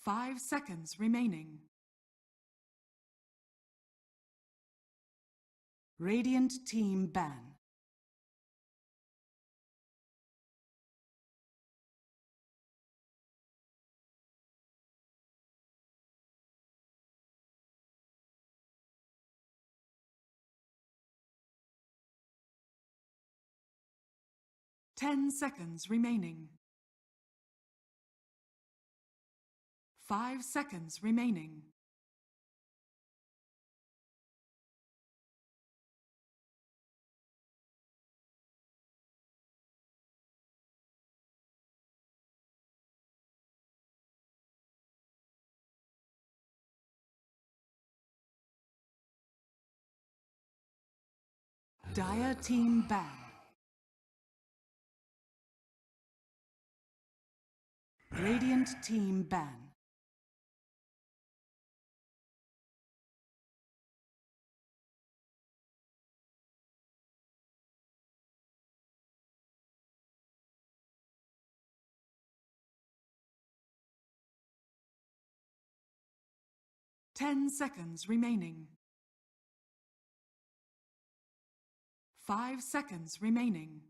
5 seconds remaining. Radiant team ban. Ten seconds remaining. 5 seconds remaining. Dire team ban. Radiant team ban. Ten seconds remaining. 5 seconds remaining.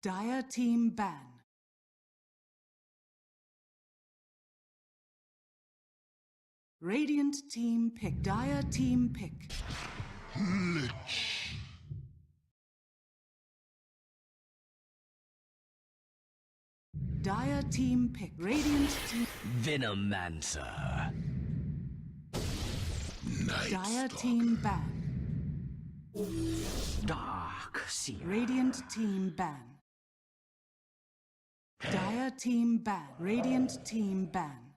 Dire team ban. Radiant team pick. Dire team pick. Lich. Dire team pick. Radiant team. Venomancer. Dire team ban. Dark Seer. Radiant team ban. Dire team ban. Radiant team ban.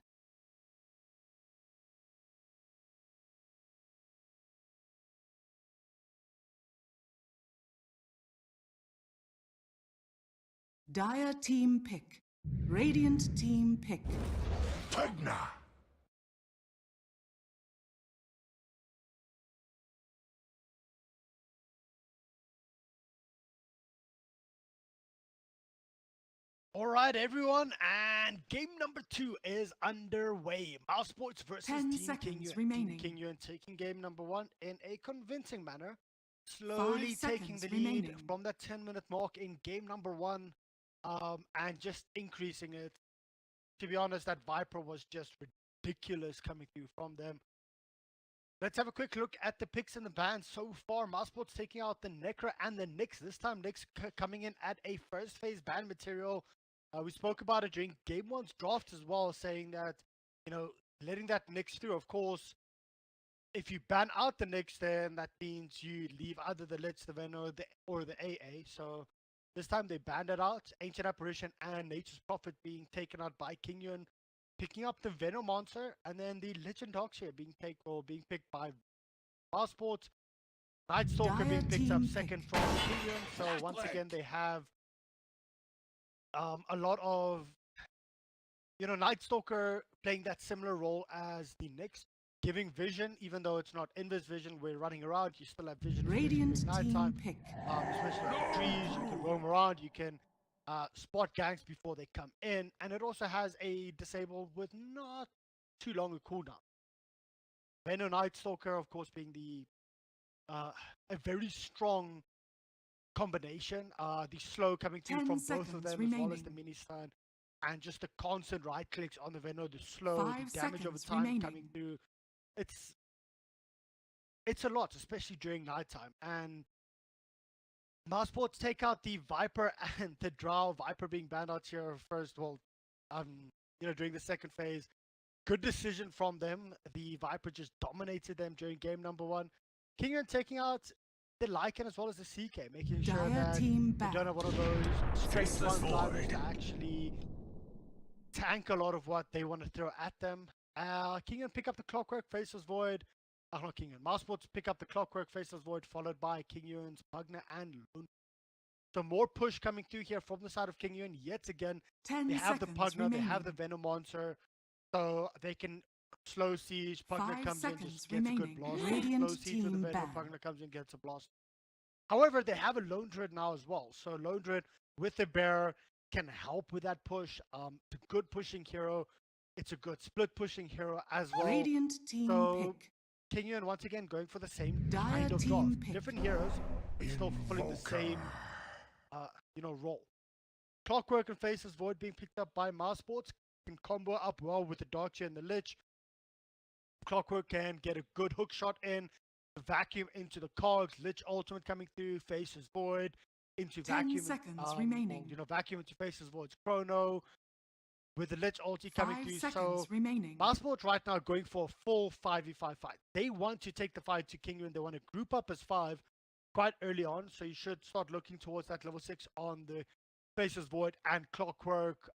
Dire team pick. Radiant team pick. Tegna. All right, everyone, and game number 2 is underway. Mousesports versus 10 Team seconds Kinguin. remaining. Team Kinguin taking game number 1 in a convincing manner, slowly 5 taking the seconds lead remaining. from that 10-minute mark in game number 1, and just increasing it. To be honest, that Viper was just ridiculous coming through from them. Let's have a quick look at the picks in the band so far. Mousesports taking out the Necro and the Nyx. This time, Nyx coming in at a first phase ban material. We spoke about it during Game 1's draft as well, saying that, letting that Nyx through, of course, if you ban out the Nyx, then that means you leave either the Lich, the Venom, or the AA. So this time they banned it out. Ancient Apparition and Nature's Prophet being taken out by Kinguin, picking up the Venom Monster, and then the Legend Darkshare being picked by Mousesports. Night Stalker Dire being picked up team second pick. from Kinguin. So once again, they have a lot of, Night Stalker playing that similar role as the Nyx, giving vision, even though it's not invis vision. We're running around, you still have vision. Radiant during team nighttime, pick. especially on the trees. You can roam around. You can spot gangs before they come in, and it also has a disable with not too long a cooldown. Venom Night Stalker, of course, being the a very strong combination. The slow coming through 10 from both of seconds them, as well as the remaining. mini stun, and just the constant right clicks on the Venom, the slow, 5 the damage over seconds time remaining. coming through. It's it's a lot, especially during nighttime. And Mousesports take out the Viper and the Drow. Viper being banned out here first. Well, during the second phase. Good decision from them. The Viper just dominated them during game number 1. Kinguin taking out the Lycan as well as the CK, making sure Dire that team they back. don't have one of those straight Faceless front liners void. to actually tank a lot of what they want to throw at them. Kinguin pick up the Clockwork, Faceless Void. Not Kinguin. Mousesports pick up the Clockwork, Faceless Void, followed by Kinguin's Pugna and Lund. So more push coming through here from the side of Kinguin. Yet again, 10 they have the seconds Pugna, remaining. they have the Venom Monster, so they can slow siege. Pugna 5 comes in, seconds just gets a good remaining. blast. Radiant Slow siege with the team Venom, ban. Pugna comes in, gets a blast. However, they have a Lone Druid now as well. So Lone Druid with the Bear can help with that push. It's a good pushing hero. It's a good split pushing hero as well. Radiant team So pick. Kinguin once again going for the same Dire kind of team draft. pick. Different heroes, but still fulfilling the same role. Clockwork and Faceless Void being picked up by Mousesports can combo up well with the Darkseer and the Lich. Clockwork can get a good hook shot in, vacuum into the cogs, Lich ultimate coming through, Faceless Void into 10 vacuum. seconds remaining. Vacuum into Faceless Void's Chrono with the Lich ulti coming 5 through. seconds So remaining. Mousesports right now going for a full 5v5 fight. They want to take the fight to Kinguin. They want to group up as 5 quite early on. So you should start looking towards that level 6 on the Faceless Void and Clockwork.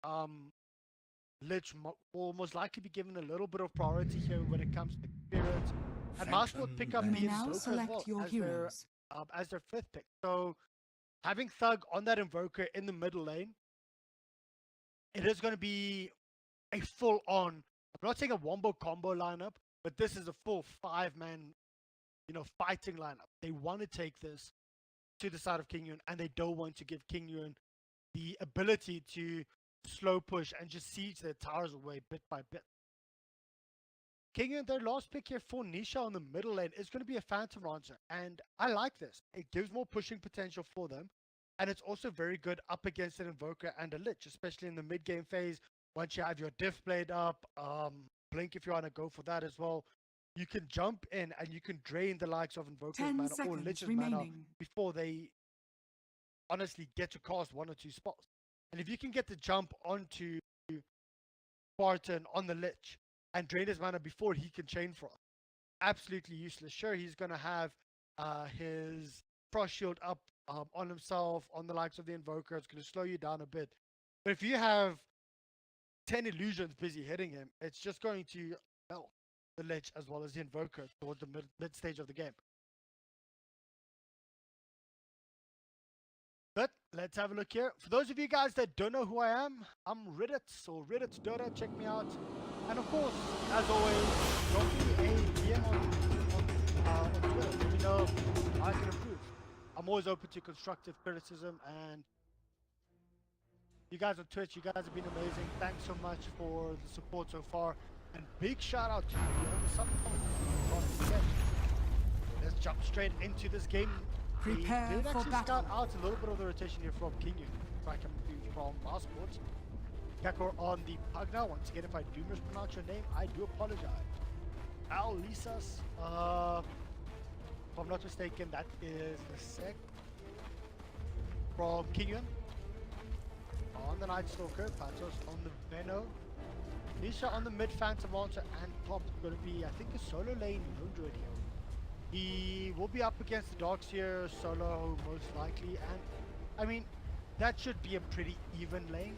Lich will most likely be given a little bit of priority here when it comes to experience. And Mousesports pick up You may the now Invoker as select well your heroes. as their 5th pick. So having Thug on that Invoker in the middle lane, it is going to be a full-on, I'm not saying a wombo combo lineup, but this is a full 5-man, fighting lineup. They want to take this to the side of Kinguin, and they don't want to give Kinguin the ability to slow push and just siege their towers away bit by bit. Kinguin, their last pick here for Nisha on the middle lane is going to be a Phantom Rancer, and I like this. It gives more pushing potential for them, and it's also very good up against an Invoker and a Lich, especially in the mid-game phase. Once you have your Diff Blade up, Blink if you want to go for that as well, you can jump in and you can drain the likes of Invoker's 10 mana or seconds Lich's mana remaining. before they honestly get to cast 1 or 2 spells. And if you can get the jump onto Spartan on the Lich and drain his mana before he can Chain Frost, absolutely useless. Sure, he's going to have his Frost Shield up on himself, on the likes of the Invoker. It's going to slow you down a bit. But if you have 10 illusions busy hitting him, it's just going to help the Lich as well as the Invoker towards the mid stage of the game. But let's have a look here. For those of you guys that don't know who I am, I'm Riddit or Riddit Dota. Check me out. And of course, as always, drop me a DM on Twitter. Let me know how I can improve. I'm always open to constructive criticism, and you guys on Twitch, you guys have been amazing. Thanks so much for the support so far. And big shout out to you on the sub. Let's jump straight into this game. Prepare We did for actually battle. start out a little bit of the rotation here from Kinguin. Try coming through from Mousesports. Kakor on the Pugna. Once again, if I do mispronounce your name, I do apologize. Al Lisas, if I'm not mistaken, that is the sec from Kinguin. On the Night Stalker, Patos on the Veno, Nisha on the mid Phantom Lancer, and top is going to be, I think, a solo lane Lone Druid here. He will be up against the Darkseer solo most likely, and I mean, that should be a pretty even lane.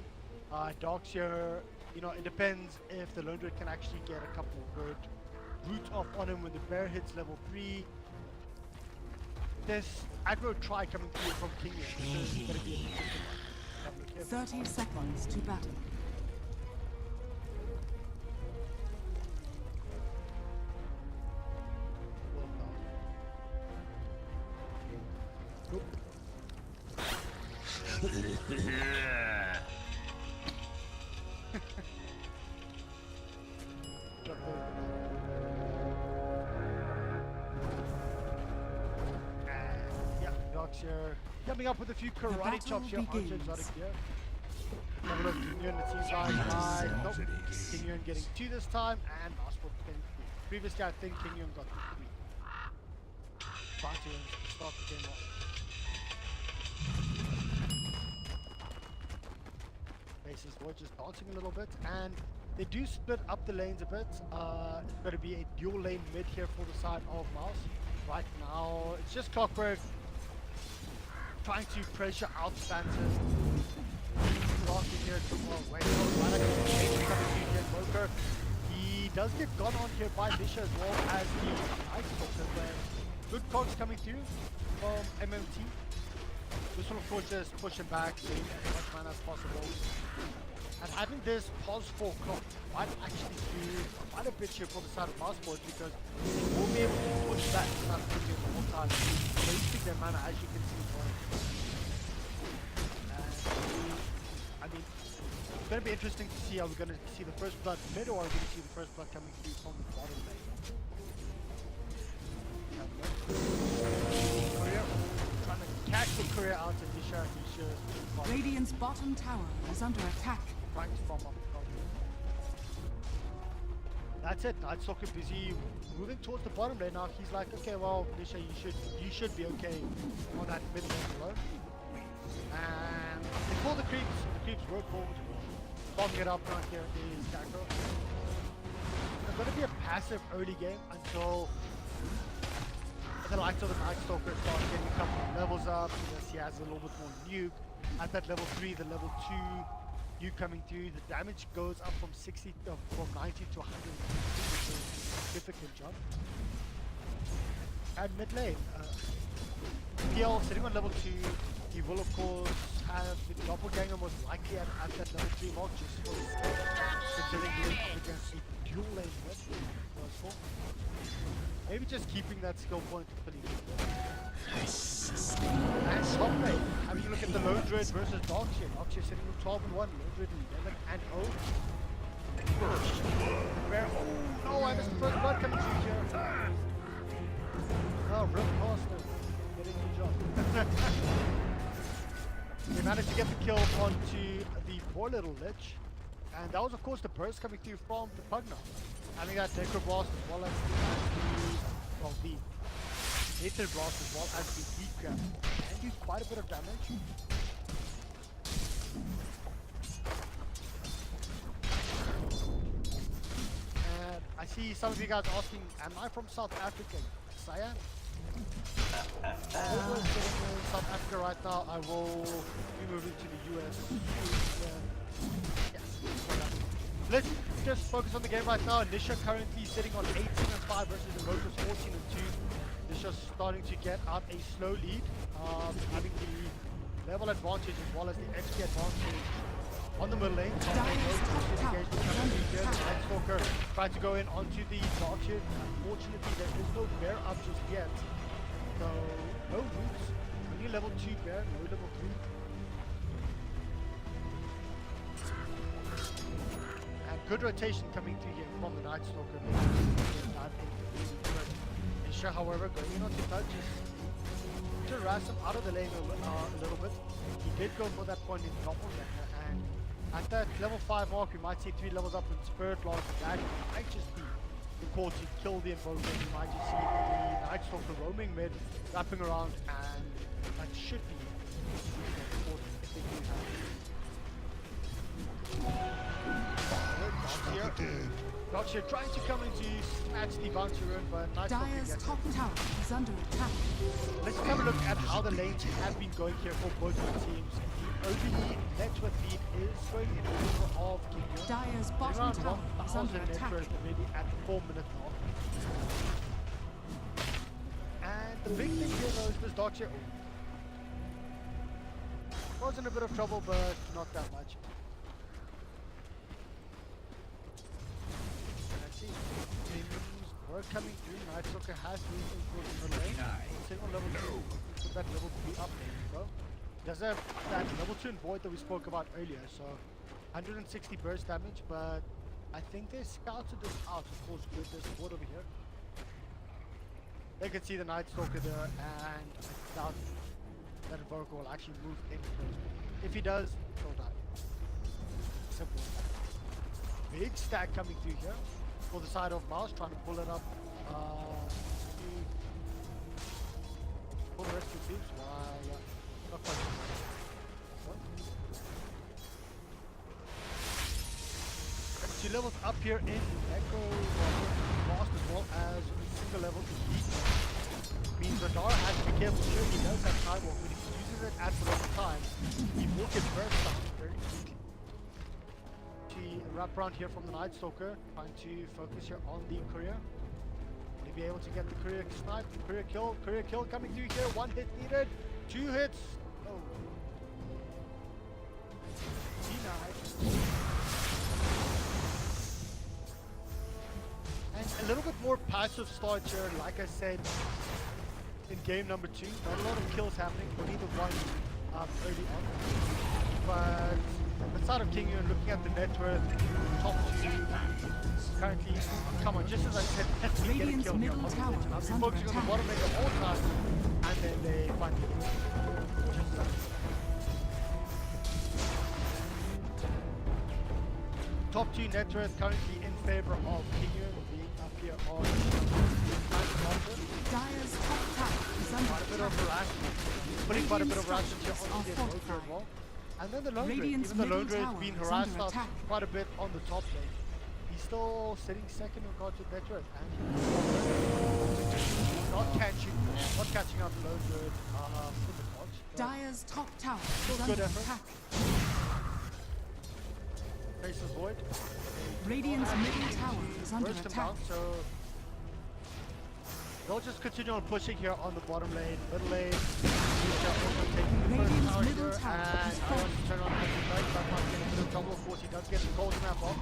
Darkseer, it depends if the Lone Druid can actually get a couple of good roots off on him when the bear hits level 3. This aggro try coming through from Kinguin. This is going to be an interesting one. Have a look here. 30 seconds to battle. Well done. Nope. Jump over. And yeah, Darkseer coming up with a few karate battle chops here onto begins. exotic gear. Have a look, Kinguin, it seems like nope. Kinguin getting 2 this time, and Mousesports getting 3. Previously, I think Kinguin got 3. trying to start the game off. Faces Void just dancing a little bit, and they do split up the lanes a bit. It's going to be a dual lane mid here for the side of Mouse. Right now, it's just Clockwork trying to pressure out Stanton. Locking here to wait, coming here, Moker. He does get gone on here by Lisha as well as the Ice Stalker, where good cogs coming through from MMT. This one, of course, just push him back, save as much mana as possible. And having this pause for clock might actually do quite a bit here for the side of Mousesports, because we'll be able to push back the side of the whole time, wasting their mana, as you can see. I mean, it's going to be interesting to see how we're going to see the first blood mid, or are we going to see the first blood coming through from the bottom lane. Courier, trying to catch the courier out of Disha. Radiant's bottom tower is under attack. Trying to farm up. That's it. Nightstalker busy moving towards the bottom lane now. He's like, okay, well, Disha, you should be okay on that mid lane alone. And they pull the creeps. The creeps work forward. Bombing it up right here is Gakko. It's going to be a passive early game until the likes of the Night Stalker starts getting a couple of levels up. Yes, he has a little bit more nuke. At that level 3, the level 2 nuke coming through, the damage goes up from 90 to 100, which is a significant jump. And mid lane, PL sitting on level 2. He will, of course, have the doppelganger most likely at that level 3 mark, just for his skill, considering he is against a dual lane mid. Maybe just keeping that skill point pretty good. And top lane, having a look at the Lone Druid versus Darkshire. Darkshire sitting with 12 and 1, Lone Druid 11 and 0. Where, oh no, I missed the first blood coming through here. Oh, Rip Caster, getting the job. They managed to get the kill onto the poor little Lich, and that was of course the burst coming through from the Pugna. Having that Necroblast as well as the Aether Blast as well as the Heat Grab can do quite a bit of damage. And I see some of you guys asking, am I from South Africa? Yes, I am. Always sitting in South Africa right now. I will be moving to the US. Let's just focus on the game right now. Nisha currently sitting on 18 and 5 versus the Rotos 14 and 2. Nisha's starting to get out a slow lead, having the level advantage as well as the XP advantage on the middle lane. Nightstalker trying to go in onto the Darkshire. Unfortunately, there is no bear up just yet. So, no roots, only level 2 bear, no level 3. And good rotation coming through here from the Night Stalker. Isha, however, going in onto touches to harass him out of the lane a little bit. He did go for that point in doppelganger, and at that level 5 mark, we might see 3 levels up in Spirit Lord, and that might just be the call to kill the invoker. You might just see the Night Stalker roaming mid, wrapping around, and that should be important if they do have it. Gotcha, trying to come into snatch the bounty rune, but Night Stalker Dire's gets top it. tower is under attack. Let's have a look at how the lanes have been going here for both of the teams. The OBE network lead is going in favor of Kinguin. Dire's bottom tower is under attack. Maybe at the 4-minute mark. And the big thing here though is this Darkshire was in a bit of trouble, but not that much. Let's see. Teams were coming through. Night Stalker has moved into the middle lane. Sitting on level 2. Put that level 3 up there you go. Does have that level 2 in Void that we spoke about earlier, so 160 burst damage, but I think they scouted this out, of course, with this board over here. They can see the Night Stalker there, and I doubt that Invoker will actually move in close. If he does, he'll die. Simple as that. Big stack coming through here for the side of Mouse, trying to pull it up tubes. Why? Not quite sure. Two levels up here in Echo Blast as well as single level to heat. Means Radar has to be careful. Sure, he does have Skywalk, but if he uses it at the wrong time, he will get burst down very quickly. Wrap around here from the Night Stalker, trying to focus here on the Courier. Will he be able to get the Courier snipe? Courier kill coming through here. 1 hit needed, 2 hits. Oh. Denied. And a little bit more passive start here, like I said, in game number 2. Not a lot of kills happening, only the one early on. But aside of Kinguin, looking at the net worth, top 2, currently, come on, just as I said, let me get a kill here. I've been focusing on the bottom lane the whole time, and then they find it. Just as I said. Top 2 net worth currently in favor of Kinguin, being up here on Dire's top tower is under quite a bit of harassment. Putting quite a bit of harassment here on the Invoker as well. And then the Lone Raid, even the Lone Raid has been harassed out quite a bit on the top lane. He's still sitting second in regards to net worth, and not catching up the Lone Raid for the watch. Dire's top tower Still is good under effort. attack. Faces Void. Radiant's middle tower is under Burst him attack. down, so they'll just continue on pushing here on the bottom lane, middle lane. Also taking the first Radiant's tower middle here, tower and is I want to turn on the right, but not getting a little trouble. Of course, he does get the gold in that box.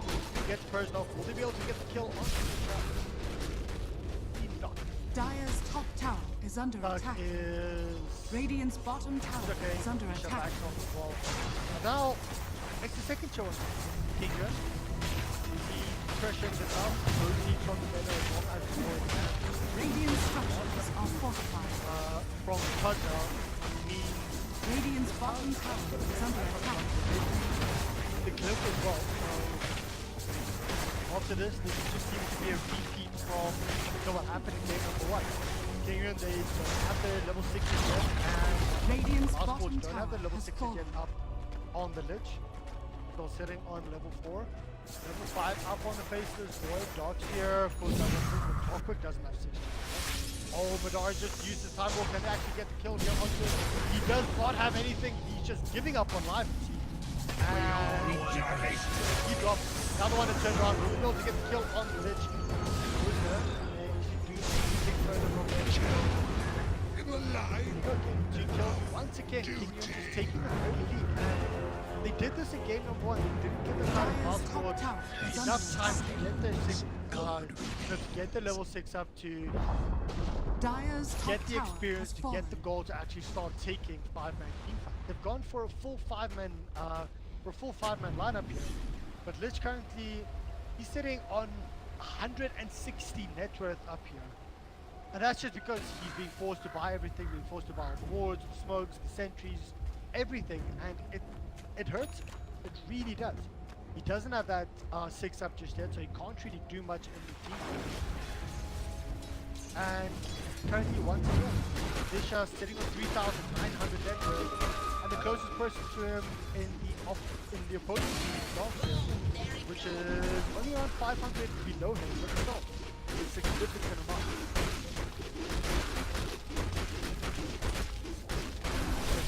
Gets first off. Will they be able to get the kill on the trap? He's not. Dire's top tower is under That attack. is Radiant's bottom tower okay. is under Shut attack. back off the wall. And now, it's the second show on Kinguin. He's pressuring this up. Proceeds from the middle as well as Void. Radiant structures are fortified. From touchdown means Radiant's bottom tower is under attack. the clip as well. So after this just seems to be a repeat from what happened in game number 1. Kinguin, they don't have their level 6 yet, and Radiant's Mousesports bottom don't have their tower level has 6 fallen. yet up on the lich. Still sitting on level 4. Level 5 up on the faces. Void, Dark's here. Of course, Darkwick doesn't have 6. Oh, Madar just used his time walk and actually get the kill here onto it. He does not have anything. He's just giving up on life. And he dropped. Another one to turn around. We'll be able to get the kill on the lich. In the line. Okay, 2 kills. Once again, Kinguin just taking the early lead. And they did this in game number 1. They didn't give the time Dire's top Mousesports tower is under enough time attack. to get their 6 to get the level 6 up to Dire's top get the tower experience has to fallen. get the goal to actually start taking 5-man teamfight. They've gone for a full 5-man lineup here, but Lich currently he's sitting on 160 net worth up here, and that's just because he's being forced to buy everything, being forced to buy all the wards, the smokes, the sentries, everything, and it hurts. It really does. He doesn't have that 6 up just yet, so he can't really do much in the team. And currently, once again, Disha sitting on 3,900 net worth, and the closest person to him in the opposing team is Dolphin, which is only around 500 below him, but still, it's a significant amount.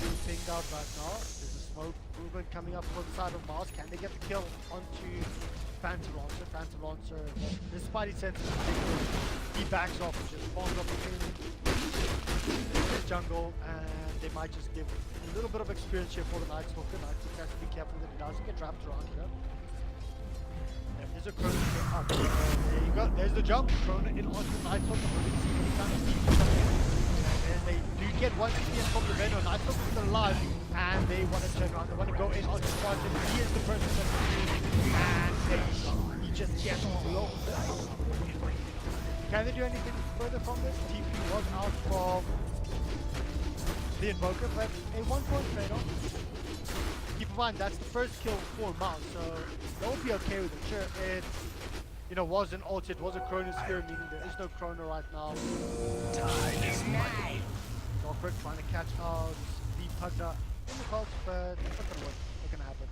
Being pinged out right now. There's a smoke movement coming up from the side of Mars. Can they get the kill onto Phantom Lancer? Phantom Lancer, despite his senses, he backs off and just bombs up in the jungle, and they might just give a little bit of experience here for the Night Stalker. Night Stalker has to be careful that he doesn't get trapped around here. There's a Chrono here up. There you go. There's the jump. Chrono in onto the Night Stalker. Haven't seen any kind of speed coming in. And they do get one experience from the Venom. Night Stalker is still alive, and they want to turn around. They want to go in onto Spartan. He is the person that's and there you go. He just gets below. Can they do anything further from this? TP was out from the Invoker, but a 1-point trade-off. Keep in mind, that's the first kill for Mouse, so they'll be okay with it. Sure, it was an ult, it was a Chrono Sphere, meaning there is no Chrono right now. Time is money. Darkwick trying to catch Pugna in the cult, but it's not gonna work. Not gonna happen.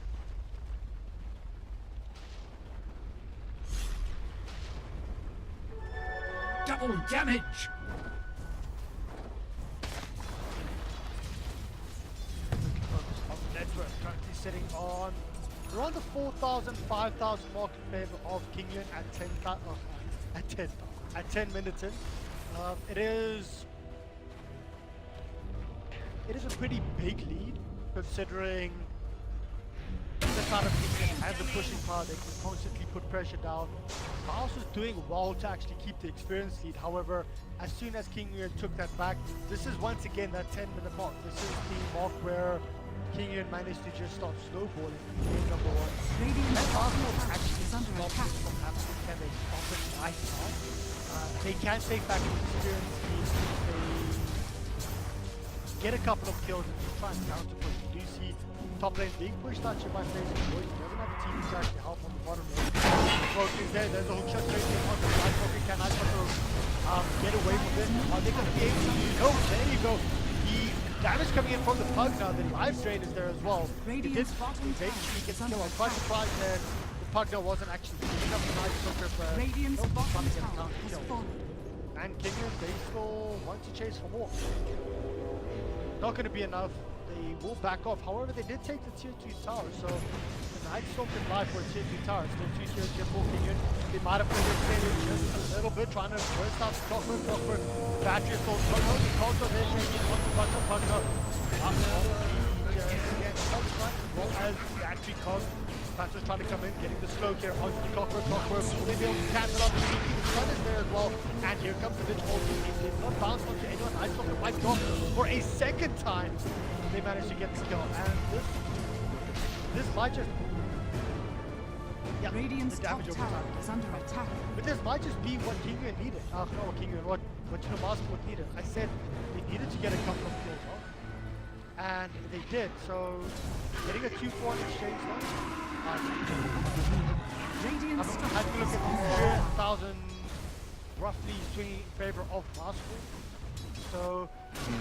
Double damage! Network currently sitting on around the 4,000, 5,000 mark in favor of Kinguin at 10 minutes in. It is a pretty big lead considering the side of Kinguin has the pushing power. They can constantly put pressure down. Mouse was doing well to actually keep the experience lead. However, as soon as Kinguin took that back, this is once again that 10-minute mark. This is the mark where Kinguin managed to just start snowballing in game number 1. Radiant's bottom Mouse tower actually is under stopped attack. this from happening. Can they stop it right now? They can take back the experience lead if they get a couple of kills and just try and counter push. You do see top lane being pushed out here by FaZe. He doesn't have a team to actually help on the bottom lane. Smoke is there. There's a hook shot straight in onto the Ice Walker. Can Ice Walker get away from this? Are they going to be able to? No, there you go. The damage coming in from the Pug now. The life drain is there as well. He did Radiant's bottom eventually get the tower kill. I'm is quite under surprised that the Pug now wasn't actually picking up the Ice Walker, but Radiant's nope, bottom trying to get a tower counter has kill. fallen. And Kinguin, they still want to chase for more. Not going to be enough. They will back off. However, they did take the tier 2 tower, so the Night Stalk can lie for a tier 2 tower. Still 2 tiers here for Kinguin. They might have overextended just a little bit, trying to burst out the Clockwork. Battery is still strong. The cards are there, changing on the Pugna. As well as Battery Cog. Panthers trying to come in, getting the slow here onto the Clockwork. Will they be able to cancel out the CP? The sun is there as well. And here comes the Lich ulti. It did not bounce onto anyone. Ice Walker might drop for a second time. They managed to get the kill. And this might just... Yeah, Radiant's the top damage over tower time. is under attack. But this might just be what Kinguin needed. Not what Kinguin, what Mousesports needed. I said they needed to get a couple of kills off. And they did, so getting a 2-4 in exchange though. Radiant's I'm having a look at the 1,000 roughly swinging in favor of Mousesports. So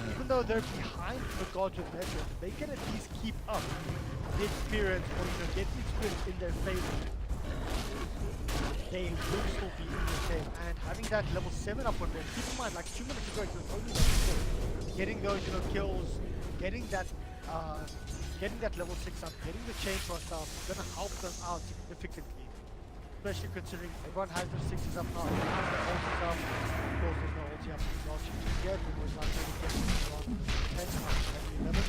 even though they're behind the gods with Network, they can at least keep up the experience or get the experience in their favor. They will still be in the game, and having that level 7 up on them, keep in mind, like 2 minutes ago it was only level 4. Getting those kills, getting that level 6 up, getting the chain cross up is gonna help them out significantly. Especially considering everyone has their 6s up now, everyone has their ultis up. Of course there's no ulti up as well, yet it was like maybe getting around 10 up, maybe 11.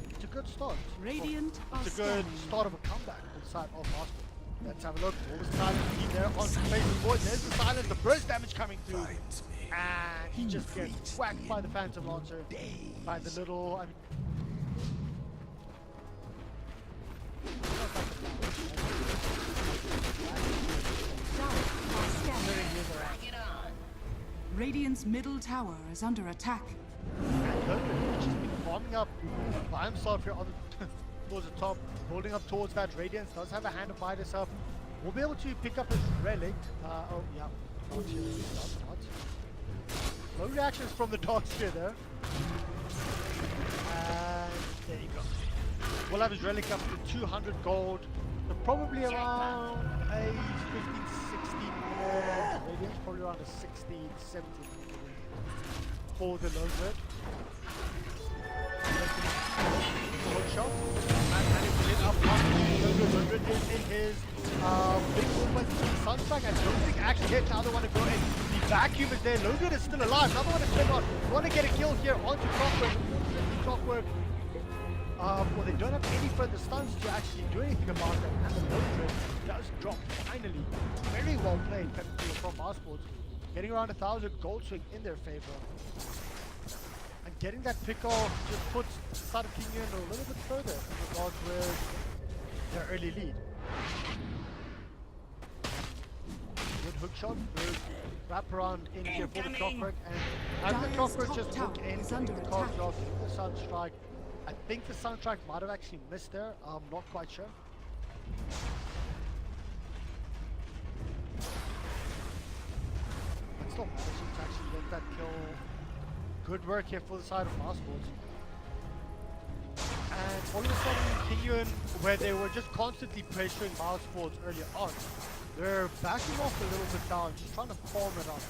It's a good start. Radiant are It's a good scanning. start of a comeback inside of Mousesports. Let's have a look. All the silence team there on the face of the board. There's the silence, the burst damage coming through. And he just gets whacked by the Phantom Lancer. By the little, Tower are scanning. Radiant's middle tower is under attack. And Logan, which has been farming up by himself here on the, towards the top, building up towards that. Radiance does have a hand of Midas up. We'll be able to pick up his relic. Oh, yeah. Not here. Not. No reactions from the dogs here there. And there you go. We'll have his relic up to 200 gold. So probably around a 15, 16 radiance, probably around a 16, 17 for the low bird. Hook shot. And managed to hit up on Logan is in his big movement Sunstrike. And Logan actually hit the other one to go in. The vacuum is there. Logan is still alive. Another one is still on. Want to get a kill here onto Clockwork. Clockwork. Well, they don't have any further stuns to actually do anything about that. And the Logan does drop finally. Very well played coming through from Mousesports. Getting around 1,000 gold swing in their favor. And getting that pick off just puts Side of Kinguin a little bit further in regards with their early lead. Good hook shot, good wrap around in here for the Clockwork, and as the Clockwork just hook in, getting the cards off, getting the Sunstrike. I think the Sunstrike might have actually missed there, I'm not quite sure. Still managing to actually get that kill good work here for the side of Mousesports. And all of a sudden, Kinguin, where they were just constantly pressuring Mousesports earlier on, they're backing off a little bit down, just trying to farm it up.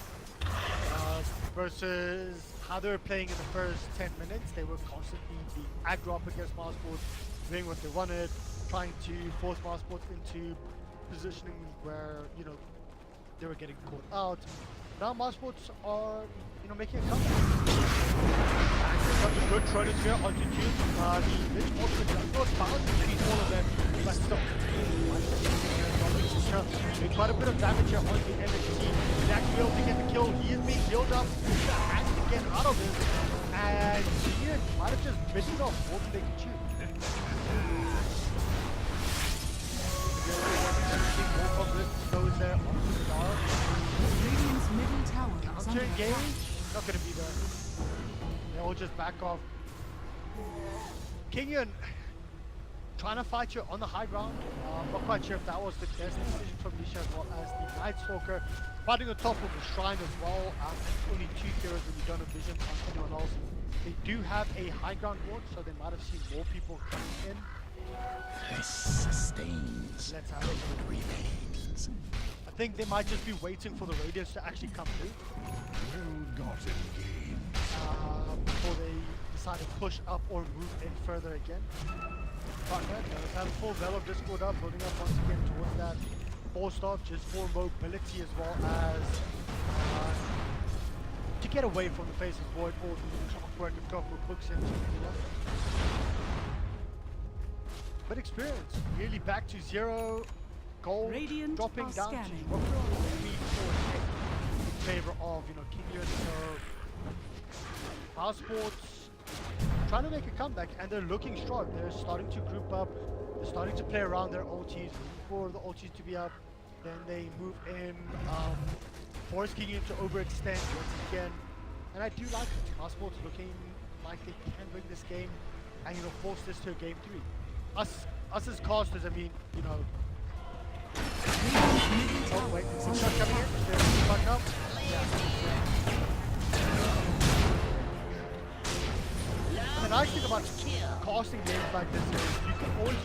Versus how they were playing in the first 10 minutes, they were constantly being aggro up against Mousesports, doing what they wanted, trying to force Mousesports into positioning where, you know, they were getting caught out. Now Mousesports are, you know, making a comeback. And there's such a good Tronosphere onto June. The Lich also does bounce between all of them, but still. Doing quite a bit of damage here onto MXT. He's actually able to get the kill. He is being healed up. He's had to get out of this. And Ian might have just bitten off more than they could chew. More from this goes there onto the bar. Radiant's middle tower is Counter under engage, attack. not gonna be there. They all just back off. Kinguin trying to fight you on the high ground. Not quite sure if that was the best decision from Nisha, as well as the Night Stalker fighting on top of the shrine as well. Only 2 heroes when you don't have vision on anyone else. They do have a high ground ward, so they might have seen more people coming in. This sustains. Let's have it. Remains. I think they might just be waiting for the Radiance to actually come through Well gotten gain. before they decide to push up or move in further again. But let's have a full Veil of Discord up, building up once again towards that forced off, just for mobility as well as to get away from the face of Void or the clockwork if clockwork hooks into anyone. But experience, nearly back to 0. Gold Radiant dropping are down scanning. to in favor of, you know, Kinguin. So Mousesports trying to make a comeback, and they're looking strong. They're starting to group up. They're starting to play around their ultis for the ultis to be up. Then they move in, force Kinguin to overextend once again. And I do like it. Mousesports looking like they can win this game and, you know, force this to a game 3. Us as casters, I mean, you know. Oh wait, is the shot coming in? Is there a fuck up? Yeah. And the nice thing about casting games like this is you can always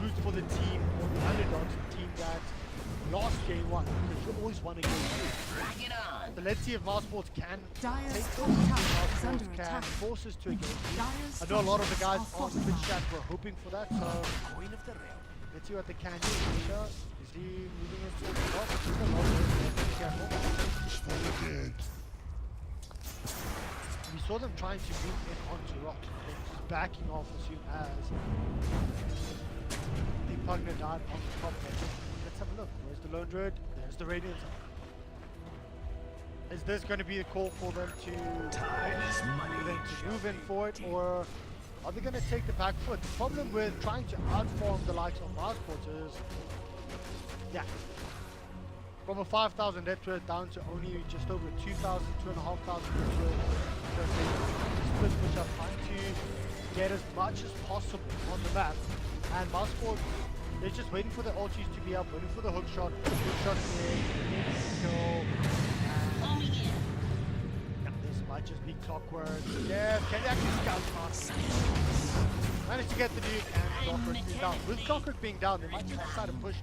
root for the team or the underdogs, the team that lost game 1, because you always want to game 2. So let's see if Mousesports can Dire's take top this. tower is Mousesports under can attack. force us to a game 2. Dire's I know a lot of the guys structures on are Twitch chat fortified. were hoping for that, so let's see what they can do. Misha, is he moving us towards the top? He's a lot of it. Careful. For the dead. We saw them trying to move in onto rocks, but just backing off as soon as the Pugner died on the top there. Let's have a look. Where's the Lone Druid? There's the Radiance. Is this going to be a call for them to move in for it, or are they going to take the back foot? The problem with trying to outform the likes of Mousesports is, yeah, from a 5,000 net worth down to only just over 2,000, 2,500 net worth. So they split, which are trying to get as much as possible on the map. And Mousesports, they're just waiting for the ultis to be up, waiting for the hook shot in, kill. This might just be clockwork. Yeah, can they actually scout past? Managed to get the dude, and clockwork is down. With clockwork being down, they might just decide to push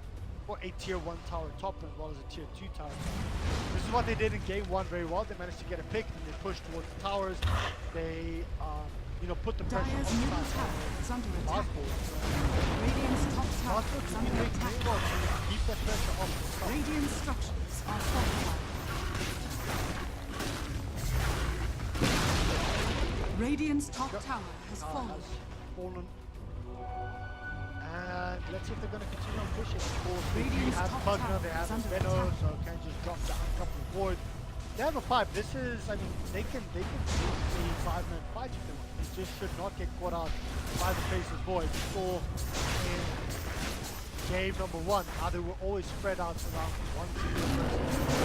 for a tier 1 tower top as well as a tier 2 tower. This is what they did in game 1 very well. They managed to get a pick and they pushed towards the towers. They you know, put the pressure Dire's on the middle side. tower is under attack. Mousesports. Radiant's top tower Mousesports is has under been doing attack. very well to keep that pressure off the top. Radiant structures are fortified. Radiant's top tower has fallen. And let's see if they're going to continue on pushing. Of course, they do Radiant's have top Pugner, tower they have is under Benno, attack. so can just drop down a couple of boards. They have a fight. This is, I mean, they can do a 5-man fight if they want. They just should not get caught out by the face of Void. We saw in game number 1 how they were always spread out around one single person.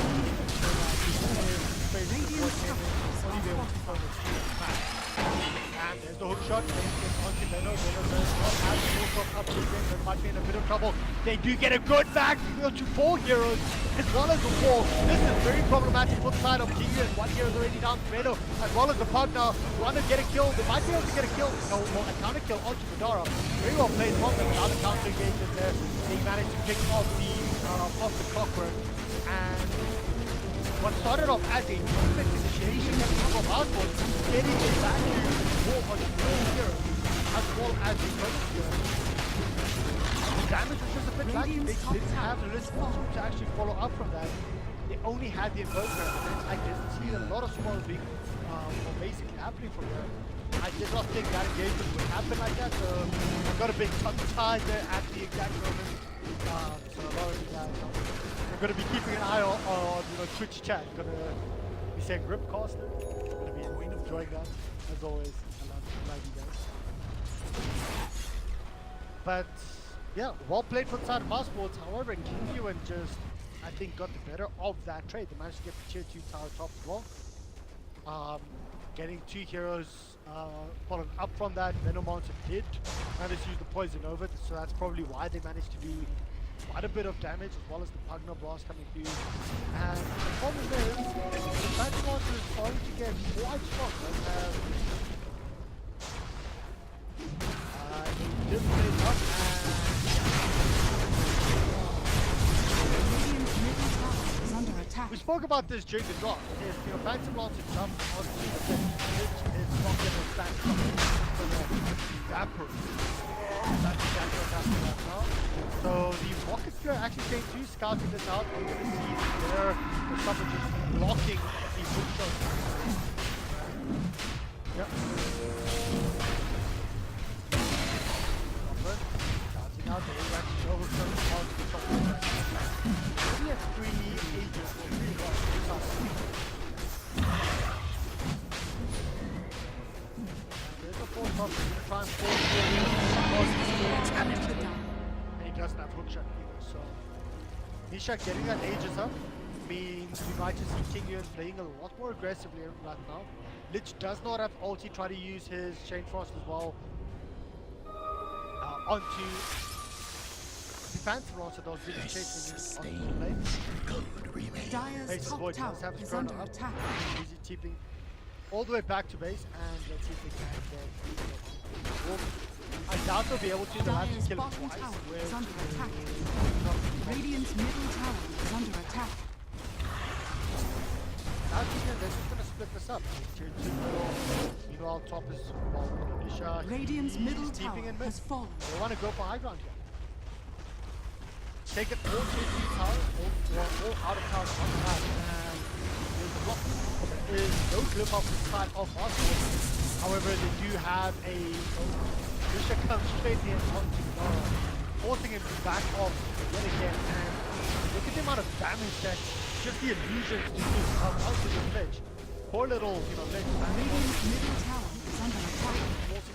And there's the hook shot onto Leno. Leno does not have the full shot up to the game, but might be in a bit of trouble. They do get a good back to 4 heroes as well as the wall. This is very problematic for the side of Kinguin. 1 hero is already down to Leno as well as the pug now. Want to get a kill. They might be able to get a kill. No, well, a counter kill onto Madara. Very well played from them without a counter engagement there. They managed to pick off the clockwork. And what started off as a perfect initiation from Mousesports, getting it back to more on the hero as well as the bonus hero. The damage was just a bit lacking. They didn't have the list to actually follow up from that. They only had the invoker, and then I didn't see a lot of spawns being basically happening from there. I did not think that engagement would happen like that, so I got a bit tongue-tied there at the exact moment. So a lot of you guys, I'm going to be keeping an eye on Twitch chat. I'm going to be saying Ripcaster. I'm going to be enjoying that, as always. I love you guys. But yeah, well played for the side of Mousesports. However, Kinguin just, I think, got the better of that trade. They managed to get the tier 2 tower top as well. Getting 2 heroes followed up from that. Venomonster did manage to use the poison over, so that's probably why they managed to do quite a bit of damage, as well as the Pugna blast coming through. And the problem is, the Phantom Monster is starting to get quite strong. He did play it up, we spoke about this during the drop. If your Phantom Lancer jumps onto the pitch, it's not going to stand up. It's going to evaporate. That's exactly what's happening right now. So the Rocket Spear actually came to scouting this out. We're going to see there there's someone just blocking the hook shot. Yep. Scouting out, they actually know who's going to cause the top of the we have 3 agents or 3 blocks. There's a 4 top, try and force and he doesn't have hookshot either, so Nisha getting that Aegis up means we might just see Kinguin playing a lot more aggressively right now. Lich does not have ulti, try to use his Chain Frost as well onto the Phantom Lancer. Those really chasing him onto the lane. Dyer's top tower is under attack. Easy tipping all the way back to base, and let's see if they can get I doubt they'll be able to. They'll have to kill him twice. Is under attack. Radiant's middle tower is under attack. Now they're just going to split this up. Tier 2 middle, meanwhile top is Nisha. Radiant's middle tower has fallen. They want to go for high ground here. Take it all tier 2 towers, all out of tower on the map, and there's a block. There is no clip off the side of Mousesports. However, they do have a Nisha comes straight in onto Nora, forcing him to back off yet again, and look at the amount of damage that just the illusions to do onto the ledge. Poor little, ledge. Radiant's middle tower is under attack.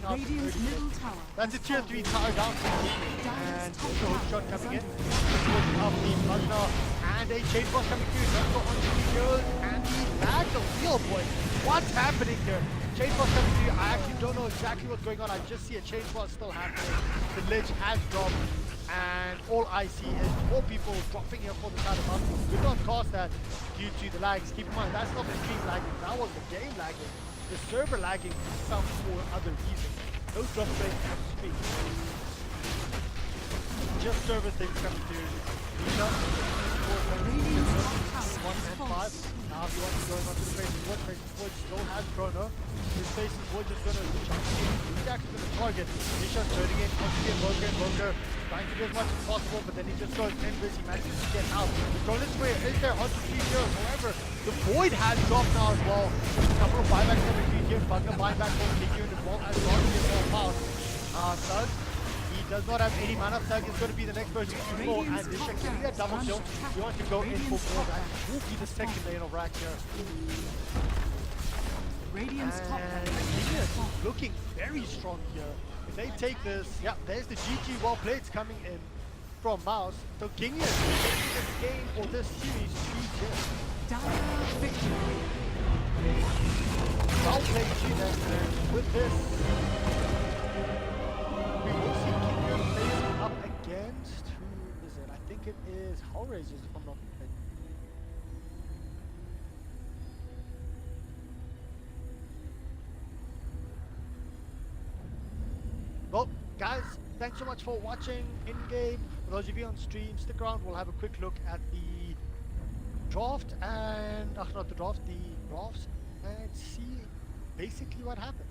Radiant's middle tower. That's a tier 3 tower down for me. And there's a hook shot coming in. Pushing up the Pugna. And a chain boss coming through. Let's go on to the heroes. And the bag of wheel, boys. What's happening here? Chain boss coming through. I actually don't know exactly what's going on. I just see a chain boss still happening. The ledge has dropped. And all I see is 4 people dropping here for the side of Mousesports. We don't cast that due to the lags. Keep in mind, that's not the stream lagging. That was the game lagging. The server lagging for some or other reason. Those drop rates have to speak. Just server things coming through. One and 5. Now if you want to go onto the Faces Void, Faces Void still has Chrono. His Faces Void just going to jump in. He's actually going to target. Nisha's turning in onto the Invoker. Trying to do as much as possible, but then he just goes invis. He manages to get out. The Chrono Square is there onto 3 heroes. However, the Void has dropped now as well. A couple of buybacks over 3 here. Pugna buying back for Kinguin as well as Ron gets more power. Thug, he does not have any mana. Thug is going to be the next person to fall, and Nisha getting that double kill. We want to go in for more. That will be the second lane of rack here. Radiant's top And looking very strong here. If they take this, yeah, there's the GG well played coming in from Mouse. So Kinguin is taking this game or this series 3-0. Dire victory. Well played, and with this, against, who is it? I think it is Hellraisers, if I'm not mistaken. Well, guys, thanks so much for watching in-game. For those of you on stream, stick around. We'll have a quick look at the draft and, not the draft, the drafts, and see basically what happened.